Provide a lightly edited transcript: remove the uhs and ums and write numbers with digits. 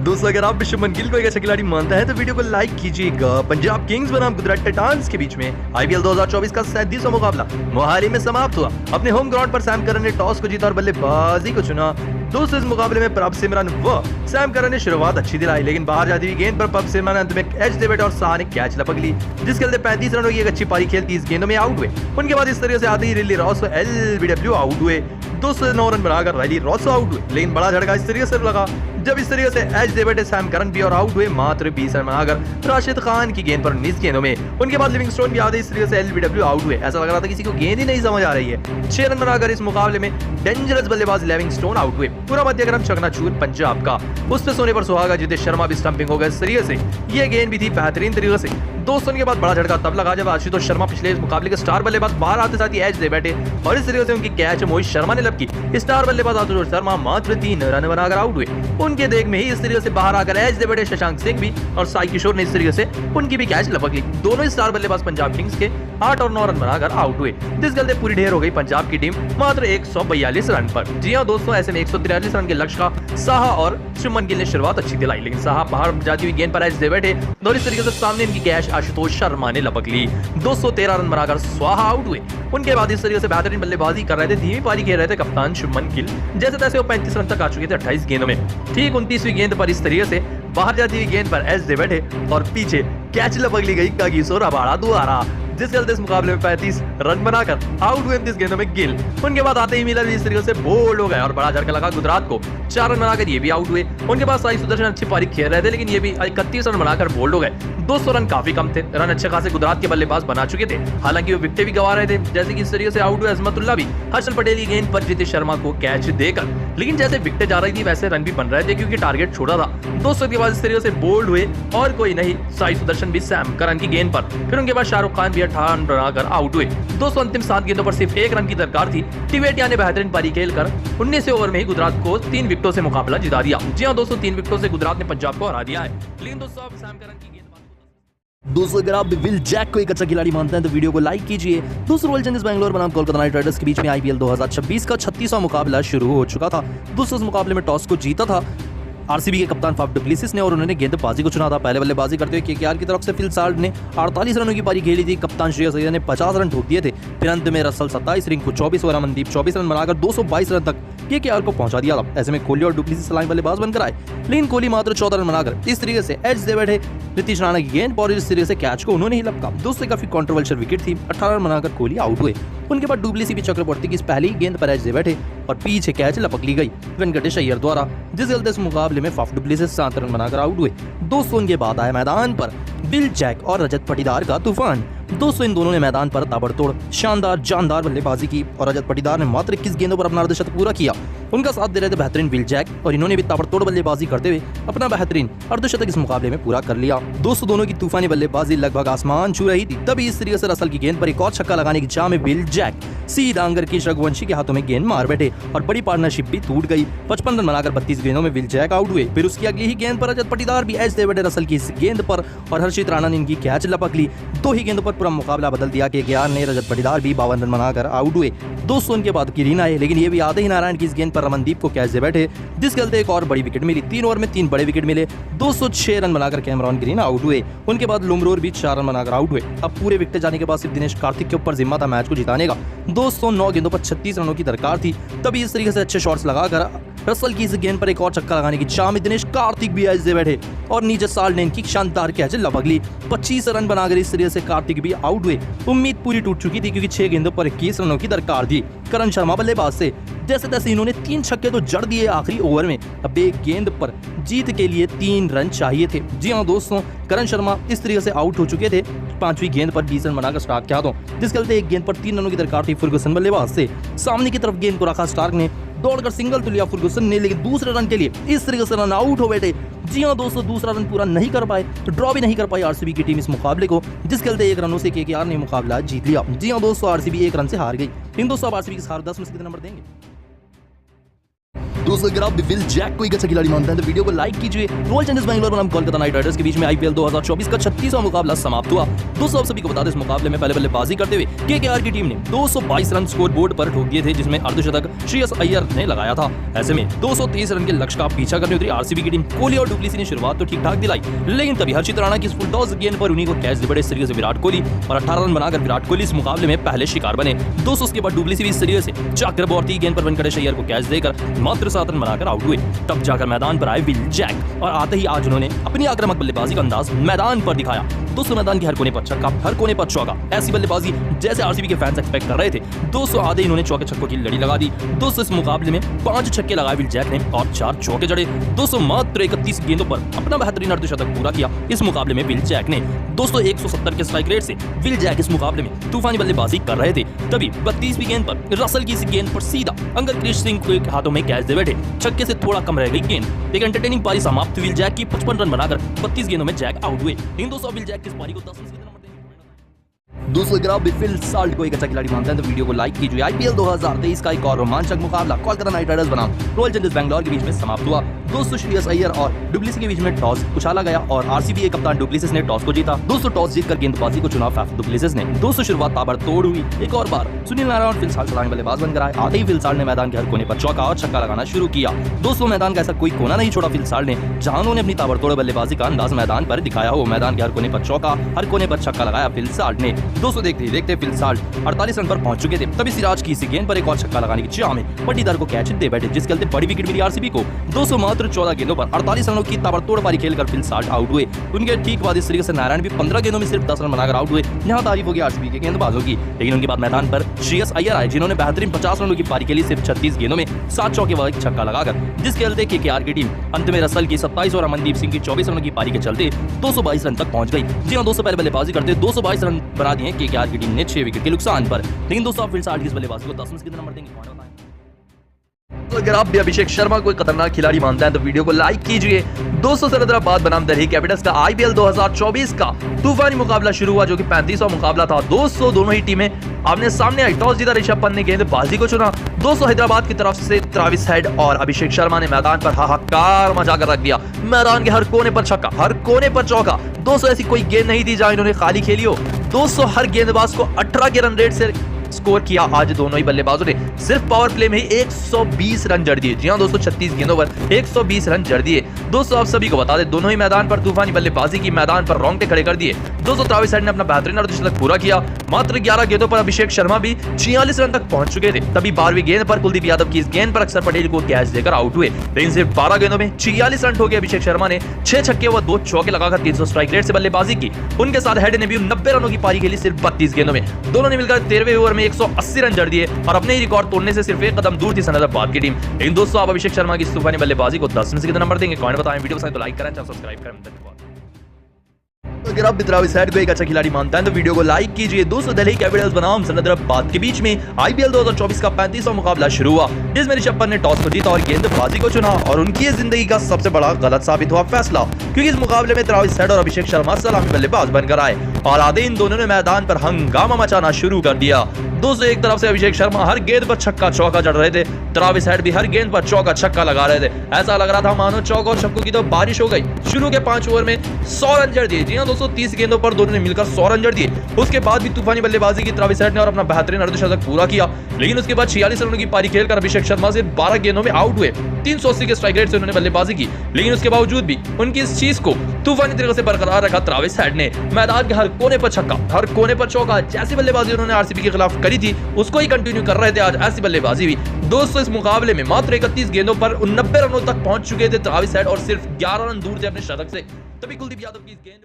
दोस्तों अगर आप शुभमन गिल को एक अच्छा खिलाड़ी मानता है तो वीडियो को लाइक कीजिएगा। पंजाब किंग्स बनाम गुजरात टाइटंस के बीच में आईपीएल 2024 का 37वां मुकाबला मोहाली में समाप्त हुआ। अपने होम ग्राउंड पर सैम करन ने टॉस को जीता और बल्लेबाजी को चुना। दोस्तों इस मुकाबले में प्रभ सिमरन व सैम करन ने शुरुआत अच्छी दिलाई, लेकिन बाहर जाती हुई गेंद पर प्रभ सिमरन अंत में एच दे बैठे और शाह ने कैच लपक ली, जिसके चलते 35 रनों की एक अच्छी पारी खेल 30 गेंदों में आउट हुए। उनके बाद इस तरीके से आते ही रिली रॉस एलबीडब्ल्यू आउट हुए। 209 रन बनाकर रैली रॉस आउट हुए, लेकिन बड़ा झटका इस तरीके से लगा जब इस तरीके से एच दे बैठे सैम करन भी और आउट हुए मात्र 20 रन बनाकर राशिद खान की गेंद पर 19 गेंदों में। उनके बाद लिविंगस्टोन भी आते इस तरीके से एलबीडब्ल्यू आउट हुए। ऐसा लग रहा था किसी को गेंद ही नहीं समझ आ रही है। 6 रन बनाकर इस मुकाबले में डेंजरस बल्लेबाज लिविंगस्टोन आउट हुए। पूरा मध्यक्रम चकनाचूर पंजाब का, उस पे सोने पर सुहागा जितेश शर्मा भी स्टंपिंग हो गए इस तरीके से। ये गेंद भी थी बेहतरीन तरीके से। 2 रन के बाद बड़ा झटका तब लगा जब आशुतोष शर्मा पिछले इस मुकाबले के स्टार बल्लेबाज बाहर आते साथ ही एच दे बैठे और इस तरीके से उनकी कैच मोहित शर्मा ने लपकी। स्टार बल्लेबाज आशुतोष शर्मा मात्र 3 रन बनाकर आउट हुए। उनके देख में ही इस तरीके से बाहर आकर एच दे बैठे शशांक सिंह भी और साई किशोर ने इस तरीके से उनकी भी कैच लपक ली। दोनों स्टार बल्लेबाज पंजाब किंग्स के 8 और 9 रन बनाकर आउट हुए, जिस गलते पूरी ढेर हो गई पंजाब की टीम मात्र 142 रन पर। जी हां दोस्तों, ऐसे में 143 रन के लक्ष्य का साहा और शुभमन गिल ने शुरुआत अच्छी दिलाई, लेकिन साहा बाहर जाती हुई गेंद पर एच दे बैठे और इस तरीके से सामने इनकी कैच आशुतोष शर्मा ने लपक ली। 213 रन बनाकर स्वाहा आउट हुए। उनके बाद इस तरीके से बेहतरीन बल्लेबाजी कर रहे थे, धीमी पारी खेल रहे थे कप्तान शुभमन गिल। जैसे तैसे वो 35 रन तक आ चुके थे 28 गेंदों में। ठीक 29वीं गेंद पर इस तरीके से बाहर जाती हुई गेंद पर एच दे बैठे और पीछे कैच लपक ली गई कागिसो रबाड़ा द्वारा, जिस चलते इस मुकाबले में 35 रन बनाकर आउट हुए 29 गेंदों में गिल। उनके बाद आते ही मिलर इस तरीके से बोल्ड हो गए और बड़ा झटका लगा गुजरात को। 4 रन बनाकर ये भी आउट हुए। उनके बाद साई सुदर्शन अच्छी पारी खेल रहे थे, लेकिन ये भी 31 रन बनाकर बोल्ड हो गए। 200 रन काफी कम थे। रन अच्छे खासे गुजरात के बल्लेबाज बना चुके थे, हालांकि वो विकेटें भी गंवा रहे थे। जैसे कि इस तरीके से आउट हुए अजमतुल्ला भी हर्षल पटेल की गेंद पर जितेश शर्मा को कैच देकर, लेकिन जैसे विकेटें जा रही थी वैसे रन भी बन रहे थे क्योंकि टारगेट छोड़ा था। 200 के बाद इस तरीके से बोल्ड हुए और कोई नहीं, साई सुदर्शन भी सैम करन की गेंद पर। फिर उनके बाद शाहरुख खान भी 18 रन बनाकर आउट हुए। 200 अंतिम 7 गेंदों पर सिर्फ 1 रन की दरकार थी। टिवेटिया ने बेहतरीन पारी खेलकर 19वें ओवर में ही गुजरात को 3 विकेटों से मुकाबला जिता दिया। जी हां दोस्तों, 3 विकेटों से गुजरात ने पंजाब को हरा दिया है। लेकिन दोस्तों अब सैम करन की दोस्तों अगर आप विल जैक को एक अच्छा खिलाड़ी मानते हैं तो वीडियो को लाइक कीजिए। दोस्तों रॉयल चैलेंजर्स बैंगलोर बनाम कोलकाता नाइट राइडर्स के बीच में आईपीएल 2026 का 36वां मुकाबला शुरू हो चुका था। दोस्तों इस मुकाबले में टॉस को जीता था आरसीबी के कप्तान फाफ डु प्लेसिस ने और उन्होंने गेंदबाजी को चुना था। पहले बल्लेबाजी करते हुए केकेआर की तरफ से फिल साल्ट ने 48 रनों की पारी खेली थी। कप्तान श्रेयस अय्यर ने 50 रन ठोक दिए थे। फिर अंत में रसल 27, रिंकू 24 और अमनदीप 24 रन बनाकर 222 रन तक केकेआर को पहुंचा दिया था। ऐसे में कोहली और डु प्लेसिस सलामी बल्लेबाज बनकर आए, लेकिन कोहली मात्र 14 रन बनाकर इस तरीके से एच दे बैठे नीतीश राणा की गेंद पर इस तरीके से कैच को उन्होंने ही लपका। दोस्तों काफी कंट्रोवर्शियल विकेट थी। 18 रन बनाकर कोहली आउट हुए। उनके बाद डु प्लेसिस भी चक्रवर्ती की इस पहली गेंद पर एच दे बैठे और पीछे कैच लपक ली गई वेंकटेश अय्यर द्वारा, जिस चलते इस मुकाबले में फाफ डु प्लेसिस 7 रन बनाकर आउट हुए। दोस्तों उनके बाद आया मैदान पर विल जैक और रजत पाटीदार का तूफान। दोस्तों इन दोनों ने मैदान पर ताबड़तोड़ शानदार जानदार बल्लेबाजी की और रजत पाटीदार ने मात्र 21 गेंदों पर अपना अर्धशतक पूरा किया। उनका साथ दे रहे थे बेहतरीन विल जैक और इन्होंने भी ताबड़तोड़ बल्लेबाजी करते हुए अपना बेहतरीन अर्धशतक इस मुकाबले में पूरा कर लिया। दोस्तों दोनों की तूफानी बल्लेबाजी लगभग आसमान छू रही थी, तभी इस तरीके से रसल की गेंद पर एक और छक्का लगाने की चाह में विल जैक सीधा अंगरकीश रघुवंशी के हाथों में गेंद मार बैठे और बड़ी पार्टनरशिप भी टूट गई। 55 रन बनाकर 32 गेंदों में विल जैक आउट हुए। फिर उसकी अगली ही गेंद पर रजत पाटीदार भी एच दे बैठे रसल की इस गेंद पर और हर्षित राणा ने इनकी कैच लपक ली। 2 ही गेंदों पर पूरा मुकाबला बदल दिया। केकेआर ने रजत पाटीदार भी 52 रन बनाकर आउट हुए। दोस्तों उनके बाद किरीन आए, लेकिन ये भी आते ही नारायण की इस गेंद पर रमनदीप को कैच दे बैठे, जिस गलते एक और बड़ी विकेट मिली। 3 ओवर में 3 बड़े विकेट मिले। 206 रन बनाकर कैमरॉन ग्रीन आउट हुए। उनके बाद लुमरोर भी 4 रन बनाकर आउट हुए। अब पूरे विकेट जाने के बाद सिर्फ दिनेश कार्तिक के ऊपर जिम्मा था मैच को जिताने का। 209 गेंदों पर 36 रनों की दरकार थी, तभी इस तरीके से अच्छे शॉट्स लगाकर रसल की इस गेंद पर एक और छक्का लगाने की चाह में दिनेश कार्तिक भी एच दे बैठे और नीचे साल्ट ने इनकी शानदार कैच लपक ली। 25 रन बनाकर इस तरीके से कार्तिक भी आउट हुए। उम्मीद पूरी टूट चुकी थी क्योंकि 6 गेंदों पर 21 रनों की दरकार थी। करण शर्मा बल्लेबाज से जैसे तैसे इन्होंने 3 छक्के तो जड़ दिए आखिरी ओवर में। अब एक गेंद पर जीत के लिए 3 रन चाहिए थे। जी हाँ दोस्तों, करण शर्मा इस तरीके से आउट हो चुके थे। 5वीं गेंद पर 20 रन बनाकर स्टार्क किया था, जिस चलते एक गेंद पर 3 रनों की दरकार थी फर्गुसन बल्लेबाज से। सामने की तरफ गेंद को रखा स्टार्क ने, दौड़कर सिंगल तो लिया फर्गुसन ने, लेकिन दूसरे रन के लिए इस तरीके से रन आउट हो बैठे। जी हां दोस्तों, दूसरा रन पूरा नहीं कर पाए, ड्रॉ भी नहीं कर पाई आरसीबी की टीम इस मुकाबले को, जिस चलते 1 रनों से केकेआर ने मुकाबला जीत लिया। जी हां दोस्तों, आरसीबी 1 रन से हार गई। इन दोस्तों आरसीबी के 10 में से कितने नंबर देंगे? दोस्तों अगर आप विल जैक को एक अच्छा खिलाड़ी मानते हैं तो वीडियो को लाइक कीजिए। रॉयल चैलेंजर्स बैंगलोर बनाम कोलकाता नाइट राइडर्स के बीच में आईपीएल 2024 का 36वां मुकाबला समाप्त हुआ। दोस्तों आप सभी को बता दें इस मुकाबले में पहले बल्लेबाजी करते हुए केकेआर की टीम ने 222 रन स्कोर बोर्ड पर ठोक दिए थे, जिसमें अर्धशतक श्रेयस अय्यर ने लगाया था। ऐसे में 223 रन के लक्ष्य का पीछा करने उतरी आरसीबी की टीम। कोहली और डुप्लेसी ने शुरुआत तो ठीक ठाक दिलाई, लेकिन तभी हर्षित राणा की फुल टॉस गेंद पर उन्हीं को कैच दे बड़े सीरीज विराट कोहली और 18 रन बनाकर विराट कोहली इस मुकाबले में पहले शिकार बने। दोस्तों उसके बाद डुप्लेसी भी सीरीज से चक्रवर्ती गेंद पर वेंकटेश अय्यर को कैच देकर मात्र 7 रन बनाकर आउट हुए। तब जाकर मैदान पर आए विल जैक और आते ही आज उन्होंने अपनी आक्रामक बल्लेबाजी का अंदाज मैदान पर दिखाया। दोस्तों मैदान के हर कोने पर छक्का, हर कोने पर चौका, ऐसी बल्लेबाजी जैसे आरसीबी के फैंस एक्सपेक्ट कर रहे थे। दोस्तों आधे ही इन्होंने चौके छक्कों की लड़ी लगा दी। दोस्तों इस मुकाबले में 5 छक्के लगाए विल जैक ने और 4 चौके जड़े। दोस्तों मात्र 31 गेंदों पर अपना बेहतरीन अर्धशतक पूरा किया इस मुकाबले में विल जैक ने। दोस्तों 170 के स्ट्राइक रेट से विल जैक इस मुकाबले में तूफानी बल्लेबाजी कर रहे थे। तभी 32वीं गेंद पर रसल की इस गेंद पर सीधा अंगद कृष्ण सिंह के हाथों में कैच दे बैठे। छक्के से थोड़ा कम रह गई गेंद। एक एंटरटेनिंग पारी समाप्त। विल जैक की 55 रन बनाकर 32 गेंदों में जैक आउट हुए। इन दोस्तों विल जैक की इस पारी को 10 नंबर दोस्तों अगर आप फिल साल्ट को एक अच्छा खिलाड़ी मानते हैं तो वीडियो को लाइक कीजिए। आईपीएल 2023 का एक और रोमांचक मुकाबला कोलकाता नाइट राइडर्स बनाम रॉयल चैलेंजर्स बैंगलोर के बीच में समाप्त हुआ। दोस्तों श्रेयस अय्यर और डुप्लेसी के बीच में टॉस उछाला गया और आरसीबी के कप्तान डुप्लेसिस ने टॉस को जीता। दोस्तों टॉस जीतकर गेंदबाजी को चुना फैफ डुप्लेसिस ने। दोस्तों शुरुआत ताबड़तोड़ हुई। एक और बार सुनील नारायण और फिल साल्ट सलामी बल्लेबाज बनकर आए। आते ही फिल साल्ट ने मैदान के हर कोने पर चौका और छक्का लगाना शुरू किया। दोस्तों मैदान का ऐसा कोई कोना नहीं छोड़ा फिल साल्ट ने जहां उन्होंने अपनी ताबड़तोड़ बल्लेबाजी का अंदाज मैदान पर दिखाया हो। मैदान के हर कोने पर चौका, हर कोने पर छक्का लगाया फिल साल्ट ने। दोस्तों देखते ही देखते फिल साल्ट 48 रन पर पहुंच चुके थे। तभी सिराज की इसी गेंद पर एक और छक्का लगाने की चाह में पट्टीदार को कैच दे बैठे, जिसके चलते बड़ी विकेट मिली आरसीबी को। दोस्तों मात्र 14 गेंदों पर 48 रनों की ताबड़तोड़ पारी खेलकर फिल साल्ट आउट हुए। उनके ठीक बाद इस तरीके से नारायण भी 15 गेंदों में सिर्फ 10 रन बनाकर आउट हुए। यहाँ तारीफ होगी आरसीबी के गेंदबाजों की। लेकिन उनके बाद मैदान पर श्रेयस अय्यर आए, जिन्होंने बेहतरीन 50 रनों की पारी खेली सिर्फ 36 गेंदों में 7 चौके व 1 छक्का लगाकर, जिसके चलते केकेआर की टीम अंत में रसल की 27 और अमनदीप सिंह की 24 रनों की पारी के चलते 222 रन तक पहुंच गई। जी हां दोस्तों पहले बल्लेबाजी करते 222 रन बना दिए केकेआर की टीम ने 6 विकेट के नुकसान पर। लेकिन दोस्तों फिल साल्ट की इस बल्लेबाजी को 10 में से कितना नंबर देंगे कौन बताएं? तो अगर आप भी अभिषेक शर्मा को एक खतरनाक खिलाड़ी मानते हैं तो वीडियो को लाइक कीजिए। दोस्तों हैदराबाद बनाम दिल्ली कैपिटल्स का आईपीएल 2024 का तूफानी मुकाबला शुरू हुआ, जो कि 35वां मुकाबला था। दोस्तों दोनों ही टीमें आमने सामने आई। टॉस जीता ऋषभ पंत ने गेंदबाजी को चुना। दोस्तों हैदराबाद की तरफ से ट्रेविस हेड और अभिषेक शर्मा ने मैदान पर हाहाकार मचा कर रख दिया। मैदान के हर कोने पर छक्का, हर कोने पर चौका। दोस्तों ऐसी कोई गेंद नहीं थी जहां इन्होंने खाली खेली हो। दोस्तों हर गेंदबाज को 18 के रन रेट से स्कोर किया। आज दोनों ही बल्लेबाजों ने सिर्फ पावर प्ले में ही 120 रन जड़ दिए। जी हां दोस्तों 36 गेंदों पर 120 रन जड़ दिए। दोस्तों आप सभी को बता दें दोनों ही मैदान पर तूफानी बल्लेबाजी की, मैदान पर रोंगटे खड़े कर दिए। दोस्तों ट्रेविस हेड ने अपना बेहतरीन अर्धशतक पूरा किया। मात्र 11 गेंदों पर अभिषेक शर्मा भी 46 रन तक पहुंच चुके थे। तभी 12वीं गेंद पर कुलदीप यादव की इस गेंद पर अक्षर पटेल को कैच देकर आउट हुए। लेकिन सिर्फ 12 गेंदों में 46 रन ठोके अभिषेक शर्मा ने 6 छक्के व 2 चौके लगाकर 300 स्ट्राइक रेट से बल्लेबाजी की। उनके साथ हेड ने भी 90 रनों की पारी खेली सिर्फ 32 गेंदों में। दोनों ने मिलकर 13वें ओवर में 180 रन जड़ दिए और अपने ही रिकॉर्ड तोड़ने से सिर्फ एक कदम दूर थी हैदराबाद की टीम। लेकिन दोस्तों आप अभिषेक शर्मा की तूफानी बल्लेबाजी को 10 में से कितना नंबर देंगे कमेंट बताएं। वीडियो पसंद तो लाइक करें, चैनल सब्सक्राइब करें। धन्यवाद। अगर आप ट्रेविस हेड को एक अच्छा खिलाड़ी मानते हैं तो वीडियो को लाइक कीजिए। दोस्तों दिल्ली कैपिटल्स बनाम हैदराबाद के बीच में आईपीएल 2024 का 35वां मुकाबला शुरू हुआ, जिसमें ऋषभ पंत ने टॉस को जीता और गेंदबाजी को चुना। और उनकी जिंदगी का सबसे बड़ा गलत साबित हुआ फैसला, क्योंकि इस मुकाबले में ट्रेविस हेड और अभिषेक शर्मा सलामी बल्लेबाज बनकर आए और आधे इन दोनों ने मैदान पर हंगामा मचाना शुरू कर दिया। दोस्तों एक तरफ से अभिषेक शर्मा हर गेंद पर छक्का चौका जड़ रहे थे, ट्रेविस हेड भी हर गेंद पर चौका छक्का लगा रहे थे। ऐसा लग रहा था मानो चौका और छक्कों की तो बारिश हो गई। शुरू के 5 ओवर में 100 रन जड़ दिए। जी हां दोस्तों 30 गेंदों पर दोनों ने मिलकर 100 रन जड़ दिए। उसके बाद भी तूफानी बल्लेबाजी की ट्रेविस हेड ने और अपना बेहतरीन अर्धशतक पूरा किया। लेकिन उसके बाद 46 रनों की पारी खेलकर अभिषेक शर्मा से 12 गेंदों में आउट हुए। 380 के स्ट्राइक रेट से उन्होंने बल्लेबाजी की। लेकिन उसके बावजूद भी उनकी इस चीज को तूफानी तरीके से बरकरार रखा ट्रेविस हेड ने। मैदान के हर कोने पर छक्का, हर कोने पर चौका। जैसी बल्लेबाजी उन्होंने आरसीबी के खिलाफ करी थी उसको ही कंटिन्यू कर रहे थे आज ऐसी बल्लेबाजी भी। दोस्तों इस मुकाबले में मात्र 31 गेंदों पर 90 रनों तक पहुंच चुके थे ट्रेविस हेड और सिर्फ 11 रन दूर थे अपने शतक से। तभी कुलदीप यादव की इस गेंद